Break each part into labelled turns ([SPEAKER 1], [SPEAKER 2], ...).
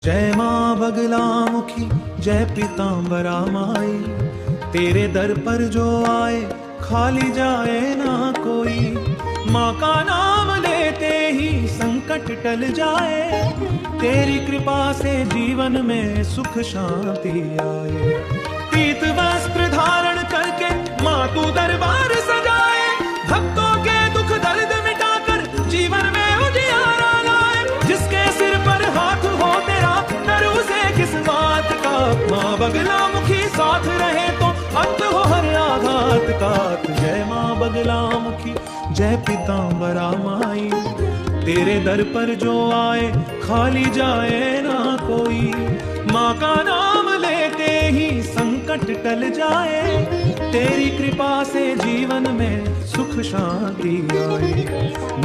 [SPEAKER 1] जय माँ बगलामुखी जय पीतांबरा माई, तेरे दर पर जो आए खाली जाए ना कोई। माँ का नाम लेते ही संकट टल जाए, तेरी कृपा से जीवन में सुख शांति आए। पीत वस्त्र धारण करके माँ तू दरबार सजाए, भक्तों के दुख दर्द मिटाकर जीवन में उजियारा लाए। जिसके सिर पर हाथ हो तेरा डर उसे किस बात का, माँ बगलामुखी साथ रहे तो अंत हो हर आघात का। जय माँ बगलामुखी जय पीतांबरा माई, तेरे दर पर जो आए खाली जाए ना कोई। माँ का नाम लेते ही संकट टल जाए, तेरी कृपा से जीवन में सुख शांति आए।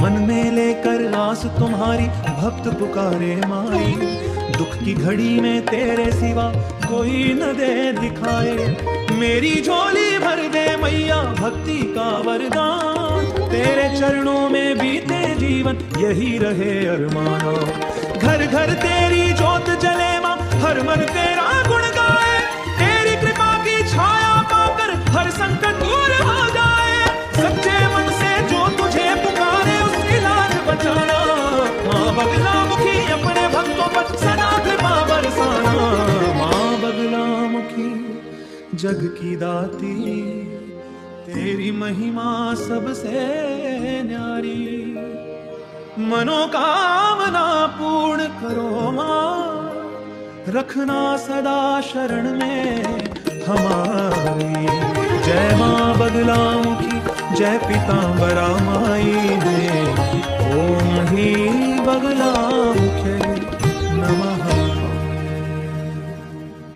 [SPEAKER 1] मन में लेकर आस तुम्हारी भक्त पुकारे माई, दुख की घड़ी में तेरे सिवा कोई न दे दिखाए। मेरी झोली भर दे मैया भक्ति का वरदान, तेरे चरणों में बीते जीवन यही रहे अरमाना। घर घर तेरी जोत जले माँ, हर मन तेरा गुण गाए। तेरी कृपा की छाया पाकर हर संकट दूर हो जाए। सच्चे मन से जो तुझे पुकारे उसकी लाज बचाना। माँ बगलामुखी अपने भक्तों पर सदा कृपा बरसाना। माँ बगलामुखी जग की दाती, तेरी महिमा सबसे न्यारी। मनोकामना पूर्ण करो माँ, रखना सदा शरण में हमारी। जय माँ बगलामुखी जय पीतांबरा माई ने, ओम ही बगलामुखे नमः।